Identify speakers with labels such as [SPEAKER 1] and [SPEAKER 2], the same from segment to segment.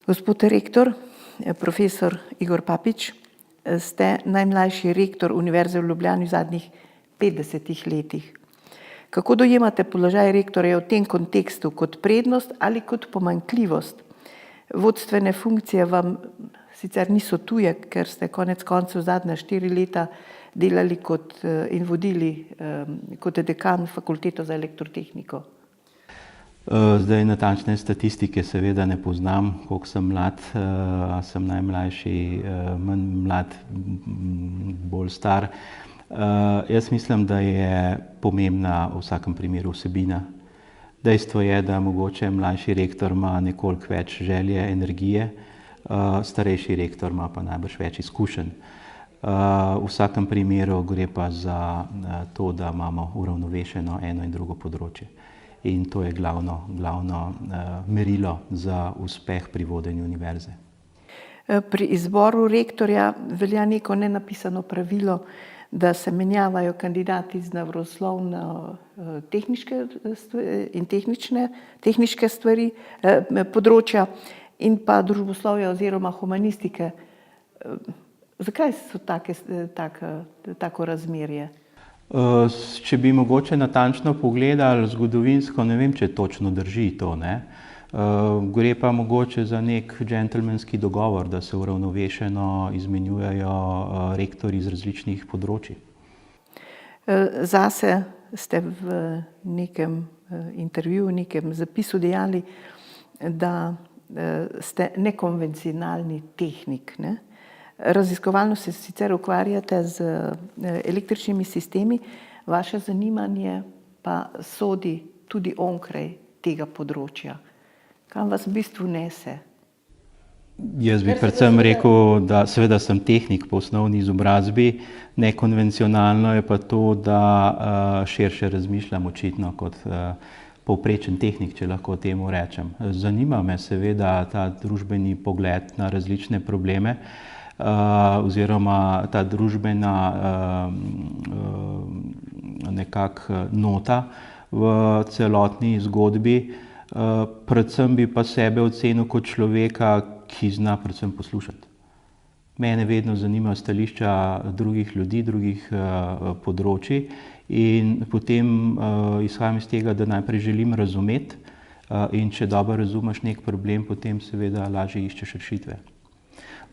[SPEAKER 1] Gospod rektor, profesor Igor Papič, ste najmlajši rektor Univerze v Ljubljani v zadnjih 50 letih. Kako dojemate položaj rektorja v tem kontekstu, kot prednost ali kot pomanjkljivost? Vodstvene funkcije vam sicer niso tuje, ker ste konec koncev zadnja 4 leta delali in vodili kot dekan fakulteto za elektrotehniko.
[SPEAKER 2] Zdaj natančne statistike seveda ne poznam, koliko sem mlad, sem najmlajši, manj mlad, bolj star. Jaz mislim, da je pomembna v vsakem primeru vsebina. Dejstvo je, da mogoče mlajši rektor ima nekoliko več želje, energije, starejši rektor ima pa najbrž več izkušenj. V vsakem primeru gre pa za to, da imamo uravnovešeno eno in drugo področje. In to je glavno merilo za uspeh pri vodenju univerze.
[SPEAKER 1] Pri izboru rektorja velja neko nenapisano pravilo, da se menjavajo kandidati z naravoslovno-tehniške in tehniške stvari, področja in pa družboslovja oziroma humanistike. Zakaj so tako razmerje?
[SPEAKER 2] Če bi mogoče natančno pogledali zgodovinsko, ne vem, če točno drži to, ne. Gre pa mogoče za nek džentelmenski dogovor, da se uravnovešeno izmenjujejo rektorji z različnih področij.
[SPEAKER 1] Zase ste v nekem intervjuju, v nekem zapisu dejali, da ste nekonvencionalni tehnik, ne? Raziskovalno se sicer ukvarjate z električnimi sistemi, vaše zanimanje pa sodi tudi onkraj tega področja. Kam vas v bistvu nese?
[SPEAKER 2] Jaz bi predvsem rekel, da seveda sem tehnik po osnovni izobrazbi, nekonvencionalno je pa to, da širše razmišljam očitno kot povprečen tehnik, če lahko temu rečem. Zanima me seveda ta družbeni pogled na različne probleme, oziroma ta družbena nekako nota v celotni zgodbi. Predvsem bi pa sebe ocenil kot človeka, ki zna predvsem poslušati. Mene vedno zanimajo stališča drugih ljudi, drugih področij in potem izhajam iz tega, da najprej želim razumeti in če dobro razumeš nek problem, potem seveda lažje iščeš rešitve.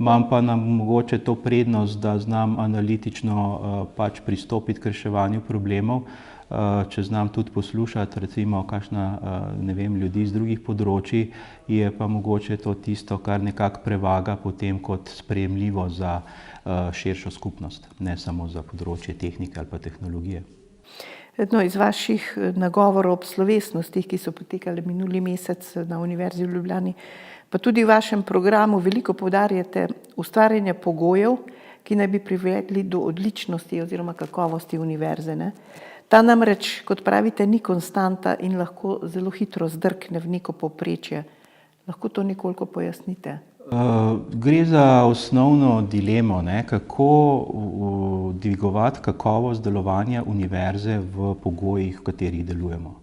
[SPEAKER 2] Imam pa mogoče to prednost, da znam analitično pristopiti k reševanju problemov, če znam tudi poslušati recimo kakšna, ne vem, ljudi z drugih področij, je pa mogoče to tisto, kar nekako prevaga potem kot sprejemljivo za širšo skupnost, ne samo za področje tehnike ali pa tehnologije.
[SPEAKER 1] Iz vaših nagovorov ob slovesnostih, ki so potekale minuli mesec na Univerzi v Ljubljani, pa tudi v vašem programu veliko poudarjate ustvarjanje pogojev, ki naj bi privedli do odličnosti oziroma kakovosti univerze, ne? Ta namreč, kot pravite, ni konstanta in lahko zelo hitro zdrkne v neko povprečje. Lahko to nekoliko pojasnite?
[SPEAKER 2] Gre za osnovno dilemo, ne, kako dvigovati kakovost delovanja univerze v pogojih, v katerih delujemo.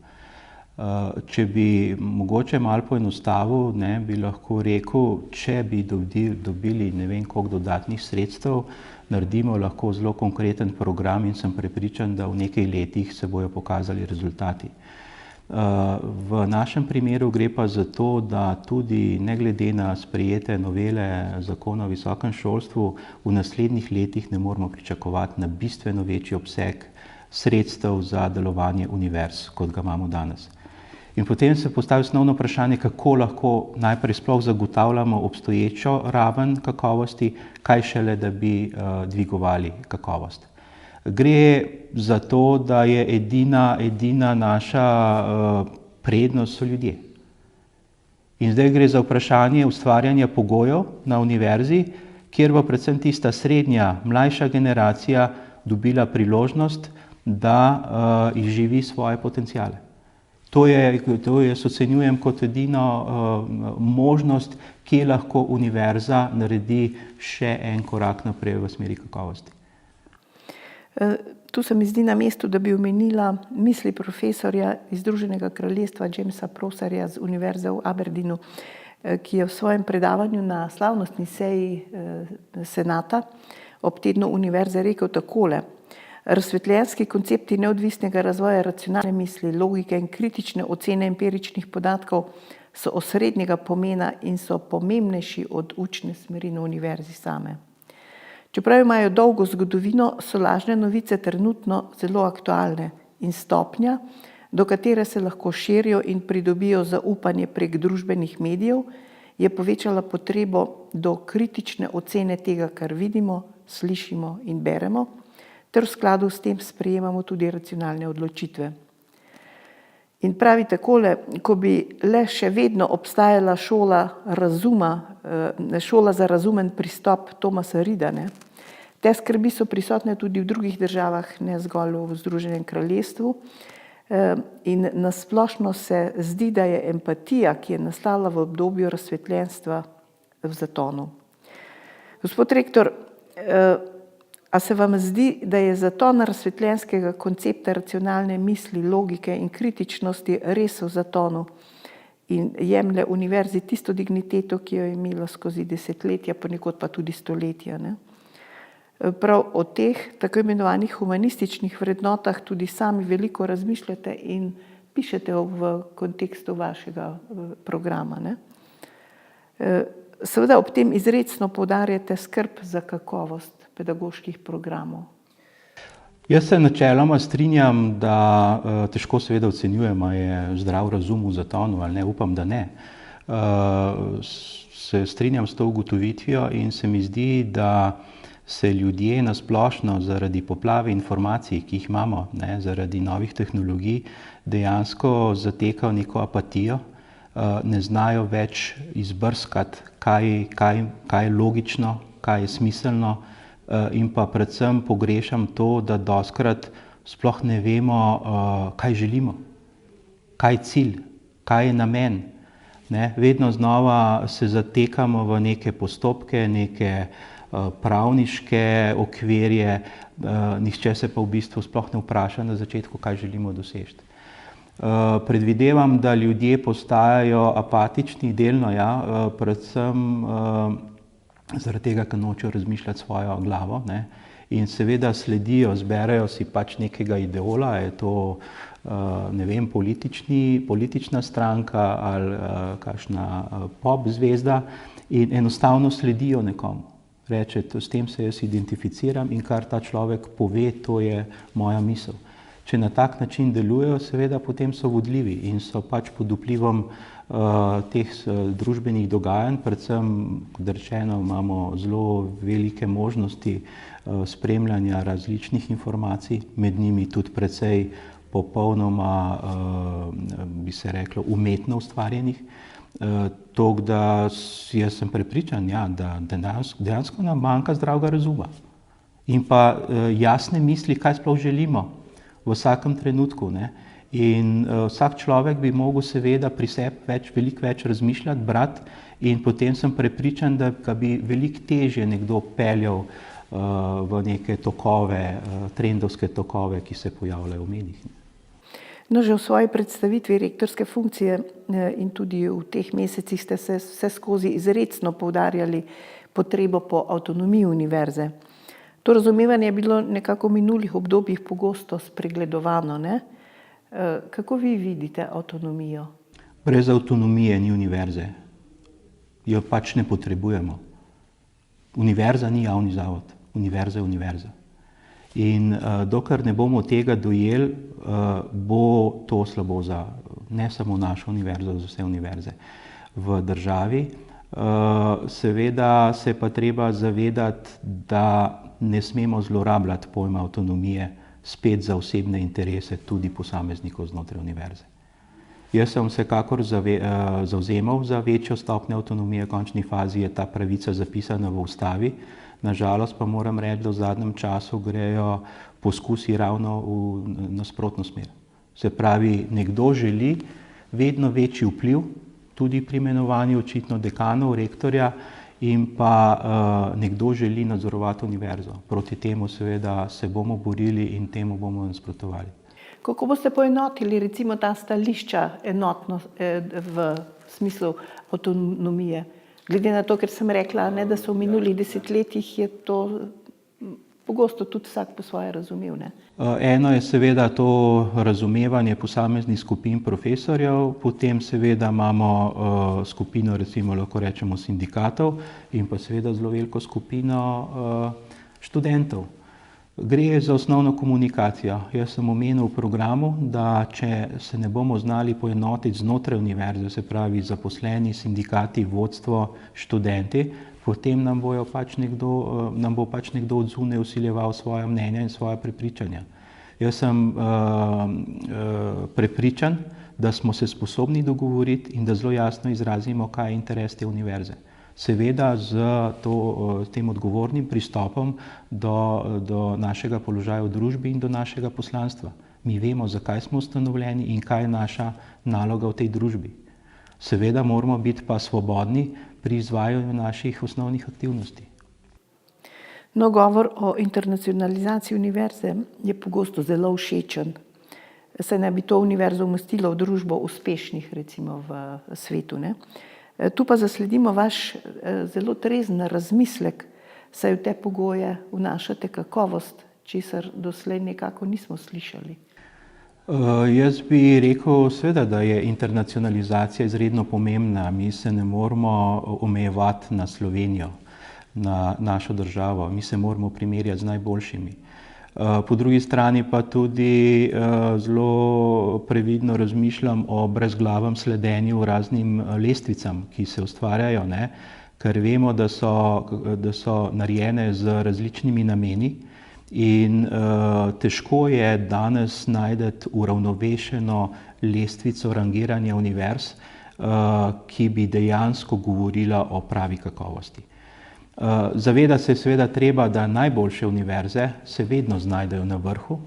[SPEAKER 2] Če bi mogoče malo poenostavil, ne, bi lahko rekel, če bi dobili ne vem koliko dodatnih sredstev, naredimo lahko zelo konkreten program in sem prepričan, da v nekaj letih se bojo pokazali rezultati. V našem primeru gre pa za to, da tudi ne glede na sprejete novele zakona o visokem šolstvu, v naslednjih letih ne moremo pričakovati na bistveno večji obseg sredstev za delovanje univerz, kot ga imamo danes. In potem se postavi osnovno vprašanje, kako lahko najprej sploh zagotavljamo obstoječo raven kakovosti, kaj šele, da bi dvigovali kakovost. Gre za to, da je edina naša prednost so ljudje. In zdaj gre za vprašanje ustvarjanja pogojev na univerzi, kjer bo predvsem tista srednja, mlajša generacija dobila priložnost, da izživi svoje potenciale. To jaz ocenjujem kot edino možnost, kje lahko univerza naredi še en korak naprej v smeri kakovosti.
[SPEAKER 1] Tu se mi zdi na mestu, da bi omenila misli profesorja iz Združenega kraljestva Jamesa Prosserja z Univerze v Aberdeenu, ki je v svojem predavanju na slavnostni seji senata ob tednu univerze rekel takole: razsvetljenski koncepti neodvisnega razvoja racionalne misli, logike in kritične ocene empiričnih podatkov so osrednjega pomena in so pomembnejši od učne smeri na univerzi same. Čeprav imajo dolgo zgodovino, so lažne novice trenutno zelo aktualne in stopnja, do katere se lahko širijo in pridobijo zaupanje prek družbenih medijev, je povečala potrebo do kritične ocene tega, kar vidimo, slišimo in beremo, ter v skladu s tem sprejemamo tudi racionalne odločitve. In pravi takole: ko bi le še vedno obstajala šola razuma, šola za razumen pristop Thomasa Reada, ne? Te skrbi so prisotne tudi v drugih državah, ne zgolj v Združenem kraljestvu. In nasplošno se zdi, da je empatija, ki je nastala v obdobju razsvetljenstva, v zatonu. Gospod rektor, a se vam zdi, da je zaton razsvetljenskega koncepta racionalne misli, logike in kritičnosti res v zatonu in jemlje univerzi tisto digniteto, ki jo je imela skozi desetletja, ponekod pa tudi stoletja, ne? Prav o teh tako imenovanih humanističnih vrednotah tudi sami veliko razmišljate in pišete v kontekstu vašega programa, ne? Seveda ob tem izrecno poudarjate skrb za kakovost pedagoških programov.
[SPEAKER 2] Jaz se načeloma strinjam, da težko seveda ocenjujemo, je zdrav razum v zatonu ali ne, upam, da ne. Se strinjam s to ugotovitvijo in se mi zdi, da se ljudje nasplošno zaradi poplave informacij, ki jih imamo, ne, zaradi novih tehnologij, dejansko zatekajo neko apatijo, ne znajo več izbrskati, kaj je logično, kaj je smiselno, in pa predvsem pogrešam to, da dostikrat sploh ne vemo, kaj želimo, kaj je cilj, kaj je namen. Ne? Vedno znova se zatekamo v neke postopke, neke pravniške okvirje, nihče se pa v bistvu sploh ne vpraša na začetku, kaj želimo doseči. Predvidevam, da ljudje postajajo apatični delno, ja, predvsem zaradi tega, ker nočejo razmišljati svojo glavo, ne, in seveda sledijo, zberejo si pač nekega ideola, je to, ne vem, politična stranka ali kakšna pop zvezda in enostavno sledijo nekomu. Reče, s tem se jaz identificiram in kar ta človek pove, to je moja misel. Če na tak način delujejo, seveda potem so vodljivi in so pač pod vplivom teh družbenih dogajanj, predvsem, kot rečeno, imamo zelo velike možnosti spremljanja različnih informacij, med njimi tudi precej popolnoma, bi se reklo, umetno ustvarjenih. Tako da jaz sem prepričan, ja, da dejansko nam manjka zdravega razuma in pa jasne misli, kaj sploh želimo v vsakem trenutku, ne. In vsak človek bi mogel seveda pri sebi veliko več razmišljati, brati in potem sem prepričan, da ga bi veliko težje nekdo peljal v neke tokove, trendovske tokove, ki se pojavljajo v medijih.
[SPEAKER 1] No, že v svoji predstavitvi rektorske funkcije in tudi v teh mesecih ste se vse skozi izrecno poudarjali potrebo po avtonomiji univerze. To razumevanje je bilo nekako v minulih obdobjih pogosto spregledovano, ne? Kako vi vidite avtonomijo?
[SPEAKER 2] Brez avtonomije ni univerze. Jo pač ne potrebujemo. Univerza ni javni zavod. Univerza je univerza. In dokler ne bomo tega dojeli, bo to slabo za ne samo našo univerzo, za vse univerze v državi. Seveda se pa treba zavedati, da ne smemo zlorabljati pojma avtonomije spet za osebne interese tudi posameznikov znotraj univerze. Jaz sem vsekakor zavzemal za večjo stopnjo avtonomije, v končni fazi je ta pravica zapisana v ustavi. Nažalost pa moram reči, da v zadnjem času grejo poskusi ravno v nasprotno smer. Se pravi, nekdo želi vedno večji vpliv, tudi pri imenovanju očitno dekanov, rektorja, in pa nekdo želi nadzorovati univerzo. Proti temu seveda se bomo borili in temu bomo nasprotovali.
[SPEAKER 1] Kako boste poenotili recimo ta stališča enotno v smislu avtonomije. Glede na to, ker sem rekla, ne, da so v minulih desetletjih, je to pogosto tudi vsak po svoje razumel. Ne?
[SPEAKER 2] Eno je seveda to razumevanje posameznih skupin profesorjev, potem seveda imamo skupino, recimo lahko rečemo sindikatov in pa seveda zelo veliko skupino študentov. Gre za osnovno komunikacijo. Jaz sem omenil v programu, da če se ne bomo znali poenotiti znotraj univerze, se pravi zaposleni, sindikati, vodstvo, študenti, potem nam bo pač nekdo od zunaj vsiljeval svoja mnenja in svoja prepričanja. Jaz sem prepričan, da smo se sposobni dogovoriti in da zelo jasno izrazimo, kaj je interes te univerze. Seveda z tem odgovornim pristopom do našega položaja v družbi in do našega poslanstva. Mi vemo, zakaj smo ustanovljeni in kaj je naša naloga v tej družbi. Seveda moramo biti pa svobodni pri izvajanju naših osnovnih aktivnosti.
[SPEAKER 1] No, govor o internacionalizaciji univerze je pogosto zelo všečen. Saj naj bi to univerzo umestilo v družbo uspešnih, recimo v svetu. Ne? Tu pa zasledimo vaš zelo trezen razmislek, saj v te pogoje vnašate kakovost, česar doslej nekako nismo slišali.
[SPEAKER 2] Jaz bi rekel seveda, da je internacionalizacija izredno pomembna. Mi se ne moramo omejevati na Slovenijo, na našo državo. Mi se moramo primerjati z najboljšimi. Po drugi strani pa tudi zelo previdno razmišljam o brezglavem sledenju raznim lestvicam, ki se ustvarjajo, ne? Ker vemo, da so narejene z različnimi nameni in težko je danes najti uravnovešeno lestvico rangiranja univerz, ki bi dejansko govorila o pravi kakovosti. Zavedati se je seveda treba, da najboljše univerze se vedno znajdejo na vrhu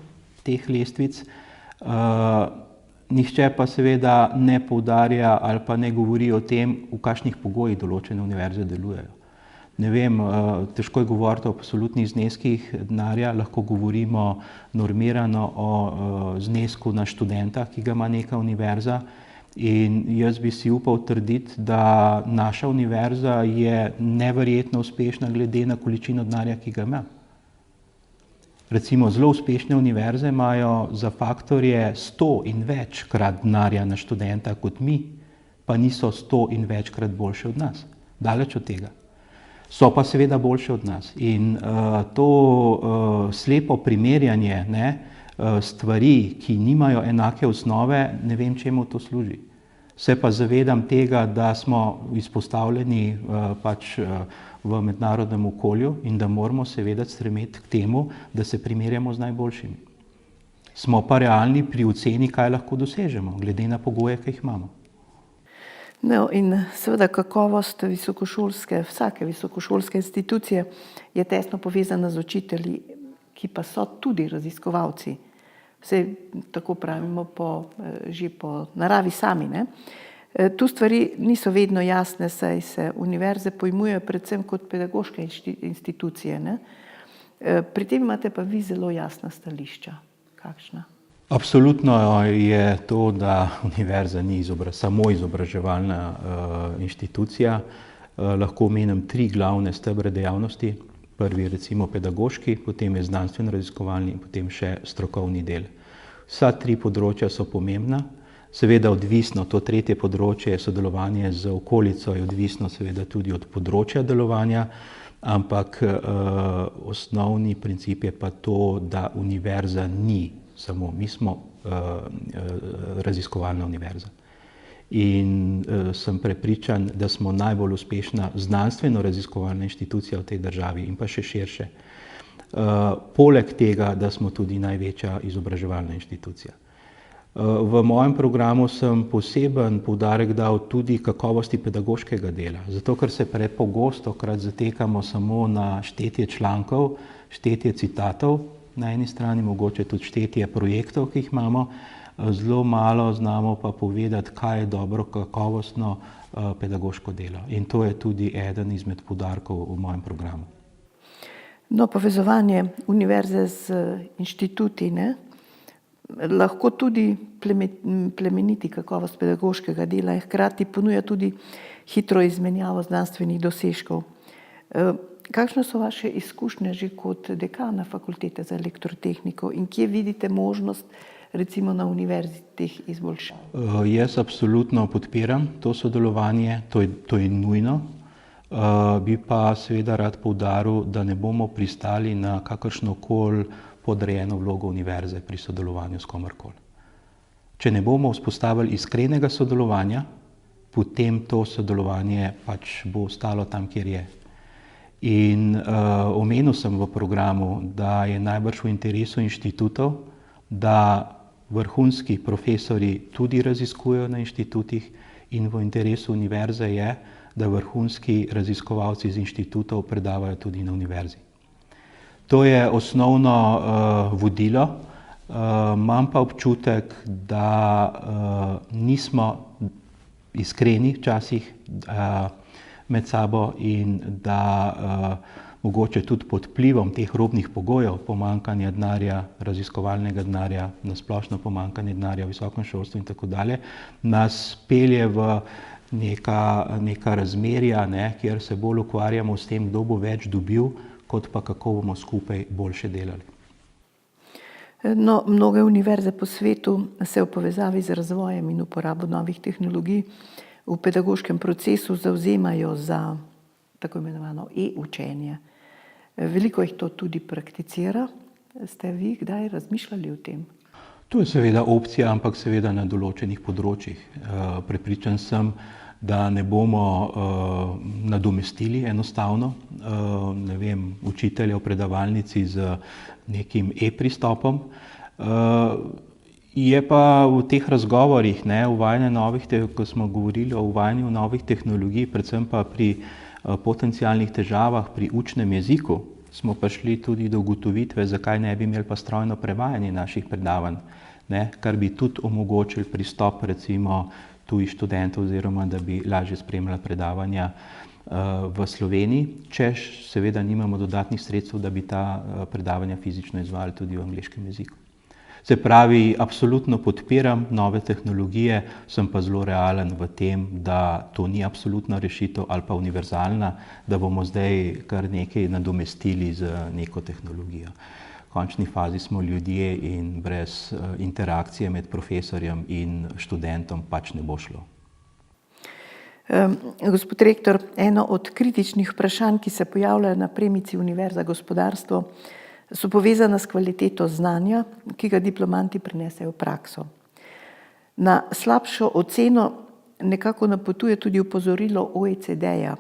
[SPEAKER 2] teh lestvic, nihče pa seveda ne poudarja ali pa ne govori o tem, v kakšnih pogojih določene univerze delujejo. Ne vem, težko je govoriti o absolutnih zneskih denarja, lahko govorimo normirano o znesku na študenta, ki ga ima neka univerza. In jaz bi si upal trditi, da naša univerza je neverjetno uspešna glede na količino denarja, ki ga ima. Recimo zelo uspešne univerze imajo za faktorje 100 in večkrat denarja na študenta kot mi, pa niso 100 in večkrat boljše od nas. Daleč od tega. So pa seveda boljše od nas. In to slepo primerjanje, ne, stvari, ki nimajo enake osnove, ne vem, čemu to služi. Se pa zavedam tega, da smo izpostavljeni pač v mednarodnem okolju in da moramo seveda stremeti k temu, da se primerjamo z najboljšimi. Smo pa realni pri oceni, kaj lahko dosežemo, glede na pogoje, ki jih imamo.
[SPEAKER 1] No, in seveda kakovost vsake visokošolske institucije je tesno povezana z učitelji, ki pa so tudi raziskovalci. Vse tako pravimo že po naravi sami. Ne? Tu stvari niso vedno jasne, saj se univerze pojmujejo predvsem kot pedagoške institucije. Ne? Pri tem imate pa vi zelo jasna stališča. Kakšna?
[SPEAKER 2] Absolutno je to, da univerza ni samo izobraževalna inštitucija. Lahko omenim 3 glavne stebre dejavnosti. Prvi je recimo pedagoški, potem je znanstveno-raziskovalni in potem še strokovni del. Vsa 3 področja so pomembna, seveda odvisno, to tretje področje, sodelovanje z okolico, je odvisno seveda tudi od področja delovanja, ampak osnovni princip je pa to, da univerza ni samo, mi smo raziskovalna univerza. In sem prepričan, da smo najbolj uspešna znanstveno-raziskovalna inštitucija v tej državi in pa še širše. Poleg tega, da smo tudi največja izobraževalna inštitucija. V mojem programu sem poseben poudarek dal tudi kakovosti pedagoškega dela, zato ker se prepogostokrat zatekamo samo na štetje člankov, štetje citatov, na eni strani mogoče tudi štetje projektov, ki jih imamo, zelo malo znamo pa povedati, kaj je dobro kakovostno pedagoško delo. In to je tudi eden izmed poudarkov v mojem programu.
[SPEAKER 1] No, povezovanje univerze z inštituti, ne? lahko tudi plemeniti kakovost pedagoškega dela in hkrati ponuja tudi hitro izmenjavo znanstvenih dosežkov. Kakšne so vaše izkušnje že kot dekana Fakultete za elektrotehniko in kje vidite možnost recimo na univerzi teh izboljšav?
[SPEAKER 2] Jaz absolutno podpiram to sodelovanje, to je nujno. Bi pa seveda rad poudaril, da ne bomo pristali na kakršnokoli podrejeno vlogo univerze pri sodelovanju s komerkoli. Če ne bomo vzpostavili iskrenega sodelovanja, potem to sodelovanje pač bo ostalo tam, kjer je. In omenil sem v programu, da je najbrž v interesu inštitutov, da vrhunski profesorji tudi raziskujejo na inštitutih, in v interesu univerze je, da vrhunski raziskovalci iz inštitutov predavajo tudi na univerzi. To je osnovno vodilo. Imam pa občutek, da nismo iskreni včasih med sabo in da mogoče tudi pod vplivom teh robnih pogojev, pomanjkanja denarja, raziskovalnega denarja, na splošno pomanjkanje denarja v visokem šolstvu in tako dalje, nas pelje v neka razmerja, kjer se bolj ukvarjamo s tem, kdo bo več dobil, kot pa kako bomo skupaj boljše delali.
[SPEAKER 1] No, mnoge univerze po svetu se v povezavi z razvojem in uporabo novih tehnologij v pedagoškem procesu zavzemajo za tako imenovano e-učenje. Veliko jih to tudi prakticira. Ste vi kdaj razmišljali o tem?
[SPEAKER 2] To je seveda opcija, ampak seveda na določenih področjih. Prepričan sem, da ne bomo nadomestili enostavno, ne vem, učitelja v predavalnici z nekim e-pristopom. Je pa v teh razgovorih, ko smo govorili o uvajanju novih tehnologij, predvsem pa pri potencialnih težavah pri učnem jeziku, smo prišli tudi do ugotovitve, zakaj ne bi imeli pa strojno prevajanje naših predavanj, kar bi tudi omogočili pristop recimo tujih študentov oziroma da bi lažje spremljali predavanja v Sloveniji, če seveda nimamo dodatnih sredstev, da bi ta predavanja fizično izvajali tudi v angleškem jeziku. Se pravi, absolutno podpiram nove tehnologije, sem pa zelo realen v tem, da to ni absolutna rešitev ali pa univerzalna, da bomo zdaj kar nekaj nadomestili z neko tehnologijo. V končni fazi smo ljudje in brez interakcije med profesorjem in študentom pač ne bo šlo.
[SPEAKER 1] Gospod rektor, eno od kritičnih vprašanj, ki se pojavljajo na premici Univerza za gospodarstvo, so povezana s kvaliteto znanja, ki ga diplomanti prinesejo v prakso. Na slabšo oceno nekako napotuje tudi opozorilo OECD-ja,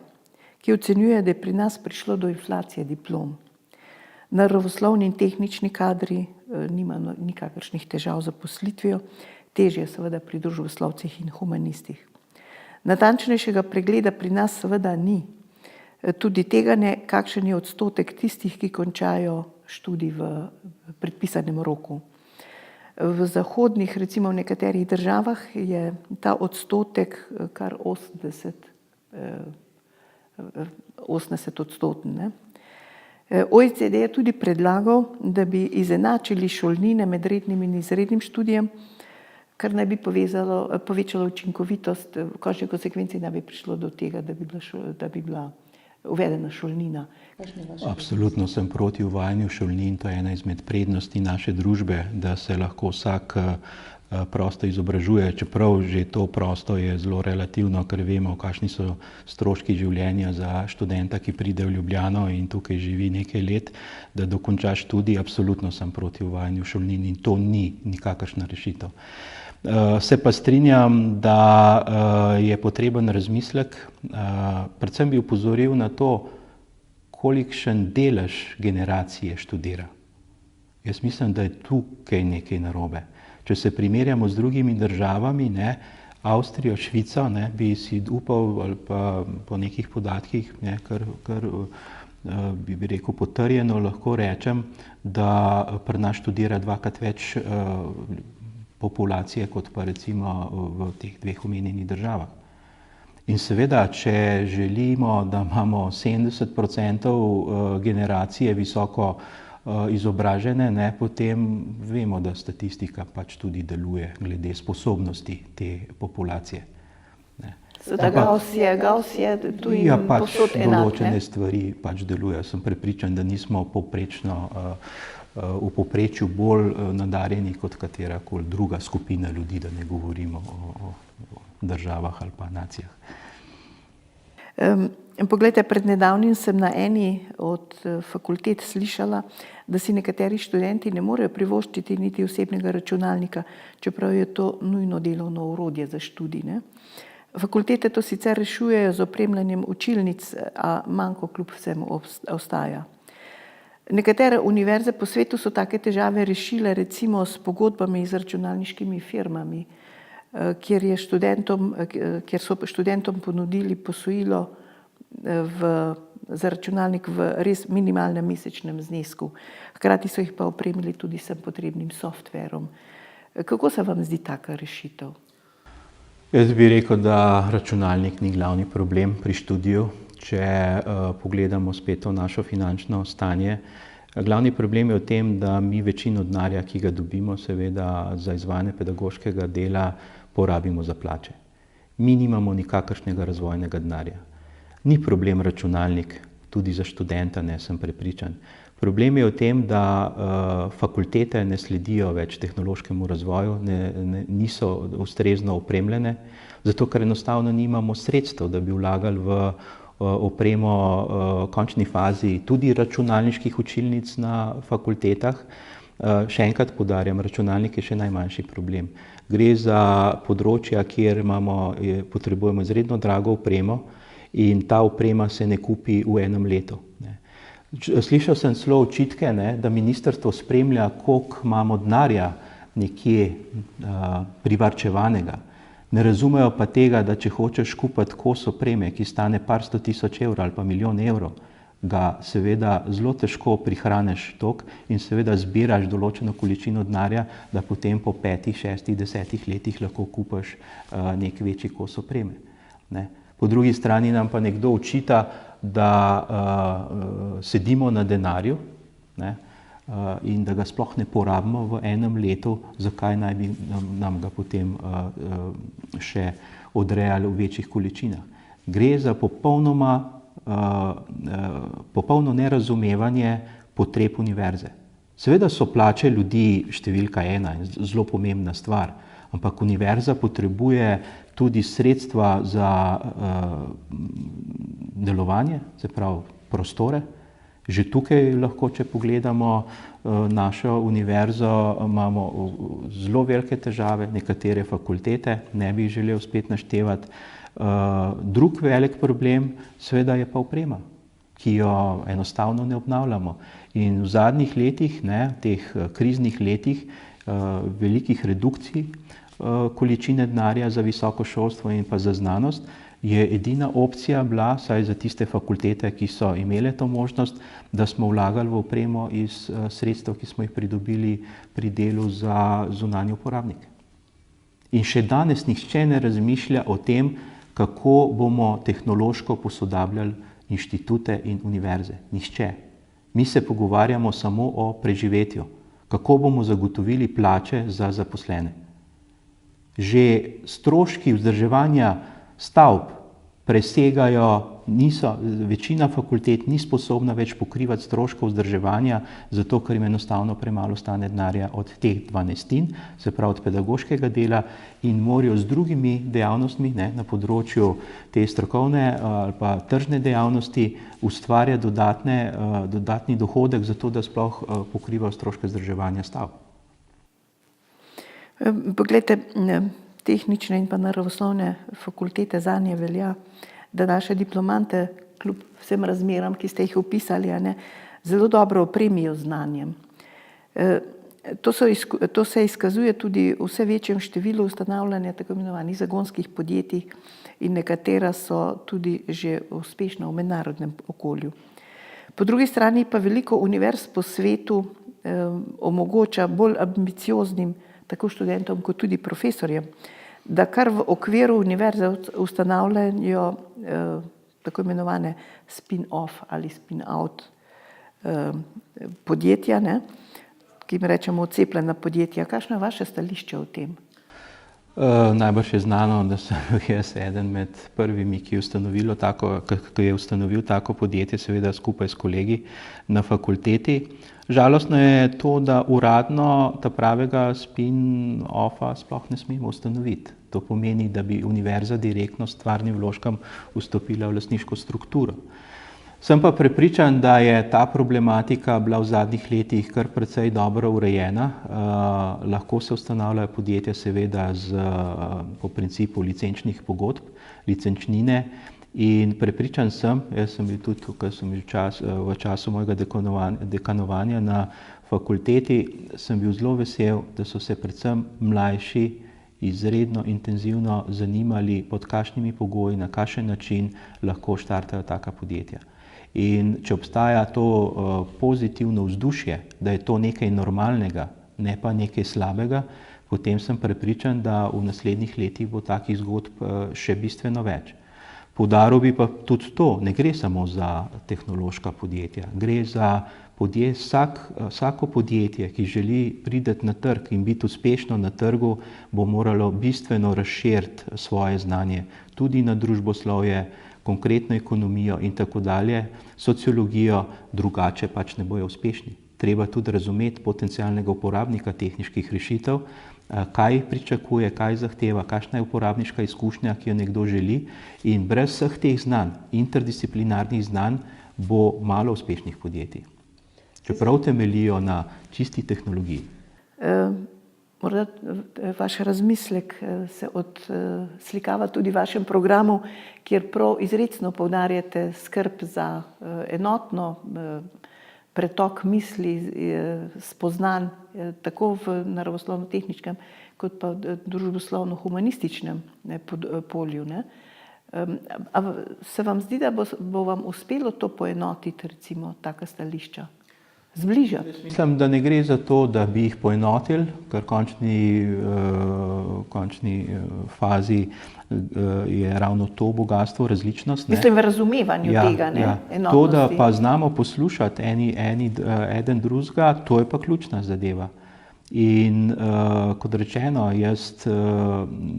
[SPEAKER 1] ki ocenjuje, da je pri nas prišlo do inflacije diplom. Naravoslovni in tehnični kadri nimajo nikakršnih težav z zaposlitvijo, težje seveda pri družboslovcih in humanistih. Natančnejšega pregleda pri nas seveda ni. Tudi tega ne, kakšen je odstotek tistih, ki končajo študij v predpisanem roku. V zahodnih, recimo v nekaterih državah, je ta odstotek kar 80-odstoten. OECD je tudi predlagal, da bi izenačili šolnine med rednim in izrednim študijem, kar naj bi povečalo učinkovitost, v končni konsekvenci naj bi prišlo do tega, da bi bila uvedena šolnina.
[SPEAKER 2] Absolutno sem proti uvajanju šolnin, to je ena izmed prednosti naše družbe, da se lahko vsak prosto izobražuje, čeprav že to prosto je zelo relativno, ker vemo, kakšni so stroški življenja za študenta, ki pride v Ljubljano in tukaj živi nekaj let, da dokonča študij. Absolutno sem proti uvajanju šolnin in to ni nikakršna rešitev. Se pa strinjam, da je potreben razmislek, predvsem bi opozoril na to, kolikšen delež generacije študira. Jaz mislim, da je tukaj nekaj narobe. Če se primerjamo z drugimi državami, Avstrijo, Švico, bi si upal ali pa po nekih podatkih, kar bi rekel potrjeno, lahko rečem, da pri nas študira dvakrat več populacije, kot pa recimo v teh dveh omenjenih državah. In seveda, če želimo, da imamo 70% generacije visoko izobražene, ne, potem vemo, da statistika pač tudi deluje glede sposobnosti te populacije. Ne.
[SPEAKER 1] Gauss je tu in
[SPEAKER 2] Ja, pač
[SPEAKER 1] povsod enak,
[SPEAKER 2] določene
[SPEAKER 1] ne?
[SPEAKER 2] stvari pač delujejo. Sem prepričan, da nismo v povprečju bolj nadarjeni kot katerakoli druga skupina ljudi, da ne govorimo o državah ali pa nacijah.
[SPEAKER 1] Poglejte, pred nedavnim sem na eni od fakultet slišala, da si nekateri študenti ne morejo privoščiti niti osebnega računalnika, čeprav je to nujno delovno orodje za študij, ne? Fakultete to sicer rešujejo z opremljanjem učilnic, a manko kljub vsemu ostaja. Nekatere univerze po svetu so take težave rešile recimo s pogodbami z računalniškimi firmami, kjer so študentom ponudili posojilo za računalnik v res minimalnem mesečnem znesku. Hkrati so jih pa opremili tudi s potrebnim softverom. Kako se vam zdi taka rešitev?
[SPEAKER 2] Jaz bi rekel, da računalnik ni glavni problem pri študiju. Če pogledamo spet v našo finančno stanje, glavni problem je v tem, da mi večino denarja, ki ga dobimo, seveda za izvajanje pedagoškega dela, porabimo za plače. Mi nimamo nikakršnega razvojnega denarja. Ni problem računalnik, tudi za študenta ne, sem prepričan. Problem je v tem, da fakultete ne sledijo več tehnološkemu razvoju, niso ustrezno opremljene, zato ker enostavno nimamo sredstev, da bi vlagali v opremo končni fazi tudi računalniških učilnic na fakultetah. Še enkrat poudarjam, računalnik je še najmanjši problem. Gre za področja, kjer potrebujemo izredno drago opremo in ta oprema se ne kupi v enem letu. Slišal sem celo očitke, da ministrstvo spremlja, koliko imamo denarja nekje privarčevanega. Ne razumejo pa tega, da če hočeš kupiti kos opreme, ki stane par 100.000 evrov ali pa milijon evrov, ga seveda zelo težko prihraniš toliko in seveda zbiraš določeno količino denarja, da potem po 5, 6, 10 letih lahko kupiš nek večji kos opreme. Po drugi strani nam pa nekdo očita, da sedimo na denarju in da ga sploh ne porabimo v enem letu, zakaj naj bi nam ga potem še odrejali v večjih količinah. Gre za popolno nerazumevanje potreb univerze. Seveda so plače ljudi številka ena in zelo pomembna stvar, ampak univerza potrebuje tudi sredstva za delovanje, se pravi prostore. Že tukaj lahko, če pogledamo našo univerzo, imamo zelo velike težave, nekatere fakultete, ne bi jih želel spet naštevati. Drug velik problem seveda je pa oprema, ki jo enostavno ne obnavljamo. In v zadnjih letih, teh kriznih letih, velikih redukcij količine denarja za visoko šolstvo in pa za znanost, je edina opcija bila, saj za tiste fakultete, ki so imele to možnost, da smo vlagali v opremo iz sredstev, ki smo jih pridobili pri delu za zunanje uporabnike. In še danes nihče ne razmišlja o tem, kako bomo tehnološko posodabljali inštitute in univerze. Nihče. Mi se pogovarjamo samo o preživetju, kako bomo zagotovili plače za zaposlene. Že stroški vzdrževanja stavb presegajo, večina fakultet ni sposobna več pokrivati stroškov vzdrževanja, zato ker jim enostavno premalo stane denarja od teh 12, se pravi od pedagoškega dela, in morajo z drugimi dejavnostmi na področju te strokovne ali pa tržne dejavnosti ustvarjati dodatni dohodek, zato da sploh pokrivajo stroške vzdrževanja stavb.
[SPEAKER 1] Poglejte, tehnične in pa naravoslovne fakultete zanje velja, da naše diplomante, kljub vsem razmeram, ki ste jih opisali, zelo dobro opremijo z znanjem. To se izkazuje tudi v vse večjem številu ustanavljanja tako imenovanih zagonskih podjetij in nekatera so tudi že uspešna v mednarodnem okolju. Po drugi strani pa veliko univerz po svetu omogoča bolj ambicioznim tako študentom kot tudi profesorjem, da kar v okviru univerze ustanavljajo tako imenovane spin-off ali spin-out podjetja, ne, ki jim rečemo odcepljena podjetja. Kakšno je vaše stališče o tem?
[SPEAKER 2] Najbrž je znano, da sem jaz eden med prvimi, ki je ustanovil tako podjetje, seveda skupaj s kolegi na fakulteti. Žalostno je to, da uradno ta pravega spin-offa sploh ne smemo ustanoviti. To pomeni, da bi univerza direktno s stvarnim vložkom vstopila v lastniško strukturo. Sem pa prepričan, da je ta problematika bila v zadnjih letih kar precej dobro urejena. Lahko se ustanavljajo podjetja seveda po principu licenčnih pogodb, licenčnine, in prepričan sem, jaz sem bil tudi, ko sem bil v času mojega dekanovanja na fakulteti, sem bil zelo vesel, da so se predvsem mlajši izredno intenzivno zanimali, pod kakšnimi pogoji, na kakšen način lahko štartajo taka podjetja. In če obstaja to pozitivno vzdušje, da je to nekaj normalnega, ne pa nekaj slabega, potem sem prepričan, da v naslednjih letih bo takih zgodb še bistveno več. Poudaril bi pa tudi to, ne gre samo za tehnološka podjetja, gre za vsako podjetje, ki želi priti na trg in biti uspešno na trgu, bo moralo bistveno razširiti svoje znanje tudi na družboslovje, konkretno ekonomijo in tako dalje, sociologijo, drugače pač ne bojo uspešni. Treba tudi razumeti potencialnega uporabnika tehniških rešitev, kaj pričakuje, kaj zahteva, kakšna je uporabniška izkušnja, ki jo nekdo želi, in brez vseh teh znanj, interdisciplinarnih znanj, bo malo uspešnih podjetij. Čeprav temeljijo na čisti tehnologiji.
[SPEAKER 1] Morda vaš razmislek se odslikava tudi v vašem programu, kjer prav izrecno poudarjate skrb za enotno pretok misli, spoznanj, tako v naravoslovno-tehničnem, kot pa družboslovno-humanističnem polju. A se vam zdi, da bo vam uspelo to poenotiti, recimo, taka stališča? Zbližati?
[SPEAKER 2] Mislim, da ne gre za to, da bi jih poenotili, ker končni fazi je ravno to bogatstvo, različnost.
[SPEAKER 1] Mislim, v razumevanju tega, enotnosti.
[SPEAKER 2] To, da pa znamo poslušati eden drugega, to je pa ključna zadeva. In kot rečeno, jaz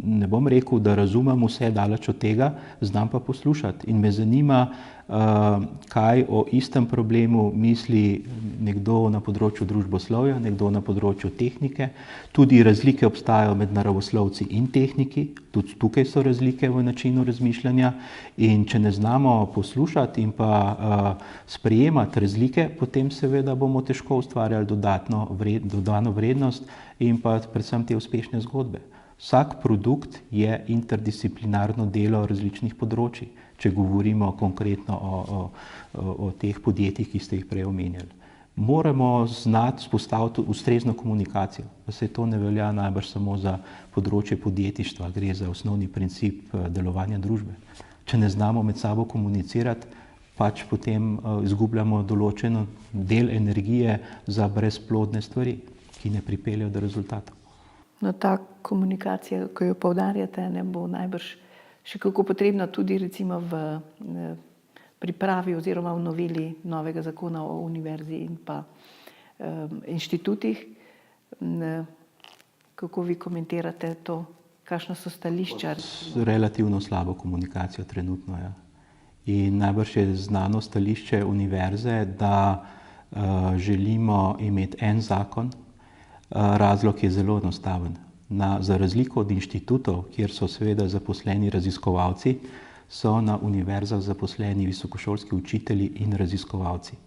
[SPEAKER 2] ne bom rekel, da razumem vse, daleč od tega, znam pa poslušati. In me zanima, kaj o istem problemu misli nekdo na področju družboslovja, nekdo na področju tehnike. Tudi razlike obstajajo med naravoslovci in tehniki, tudi tukaj so razlike v načinu razmišljanja. In če ne znamo poslušati in pa sprejemati razlike, potem seveda bomo težko ustvarjali dodano vrednost in pa predvsem te uspešne zgodbe. Vsak produkt je interdisciplinarno delo različnih področij, če govorimo konkretno o teh podjetjih, ki ste jih prej omenjali. Moramo znati vzpostaviti ustrezno komunikacijo. Saj to ne velja najbrž samo za področje podjetništva, gre za osnovni princip delovanja družbe. Če ne znamo med sabo komunicirati, pač potem izgubljamo določen del energije za brezplodne stvari, ki ne pripeljejo do rezultatov.
[SPEAKER 1] No, ta komunikacija, ko jo poudarjate, ne bo najbrž še kako potrebna tudi recimo v pripravi oziroma v noveli novega zakona o univerzi in pa inštitutih. Kako vi komentirate to? Kakšna so stališča?
[SPEAKER 2] Relativno slabo komunikacijo trenutno, ja. In najbrž je znano stališče univerze, da želimo imeti en zakon. Razlog je zelo enostaven. Za razliko od inštitutov, kjer so seveda zaposleni raziskovalci, so na univerzah zaposleni visokošolski učitelji in raziskovalci.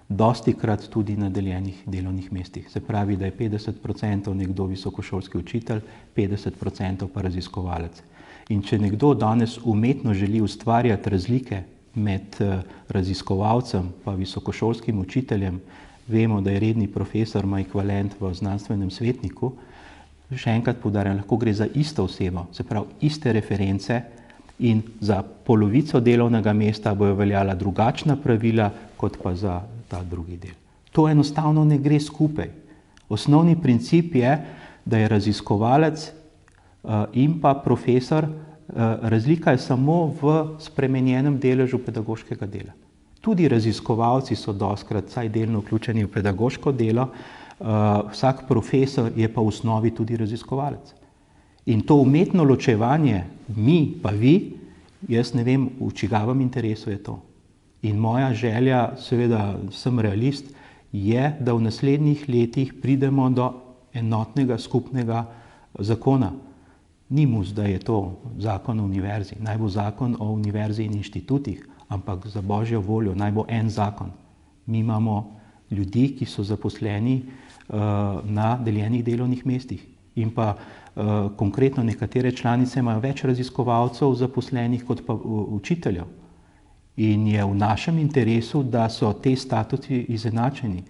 [SPEAKER 2] Dostikrat tudi na deljenih delovnih mestih. Se pravi, da je 50% nekdo visokošolski učitelj, 50% pa raziskovalec. In če nekdo danes umetno želi ustvarjati razlike med raziskovalcem pa visokošolskim učiteljem, vemo, da je redni profesor ima ekvivalent v znanstvenem svetniku, še enkrat poudarjam, lahko gre za isto osebo, se pravi iste reference, in za polovico delovnega mesta bojo veljala drugačna pravila, kot pa za ta drugi del. To enostavno ne gre skupaj. Osnovni princip je, da je raziskovalec in pa profesor, razlika je samo v spremenjenem deležu pedagoškega dela. Tudi raziskovalci so dostikrat vsaj delno vključeni v pedagoško delo, vsak profesor je pa v osnovi tudi raziskovalec. In to umetno ločevanje, mi pa vi, jaz ne vem, v čigavem interesu je to. In moja želja, seveda sem realist, je, da v naslednjih letih pridemo do enotnega skupnega zakona. Ni mus, da je to zakon o univerzi, naj bo zakon o univerzi in inštitutih, ampak za božjo voljo naj bo en zakon. Mi imamo ljudi, ki so zaposleni na deljenih delovnih mestih. In pa konkretno nekatere članice imajo več raziskovalcev zaposlenih kot pa učiteljev. In je v našem interesu, da so te statusi izenačeni.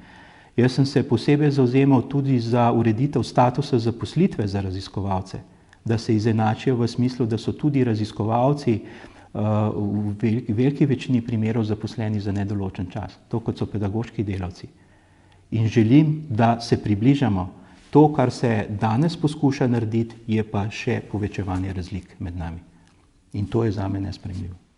[SPEAKER 2] Jaz sem se posebej zavzemal tudi za ureditev statusa zaposlitve za raziskovalce, da se izenačijo v smislu, da so tudi raziskovalci v veliki večini primerov zaposleni za nedoločen čas, to kot so pedagoški delavci. In želim, da se približamo. To, kar se danes poskuša narediti, je pa še povečevanje razlik med nami. In to je zame nesprejemljivo.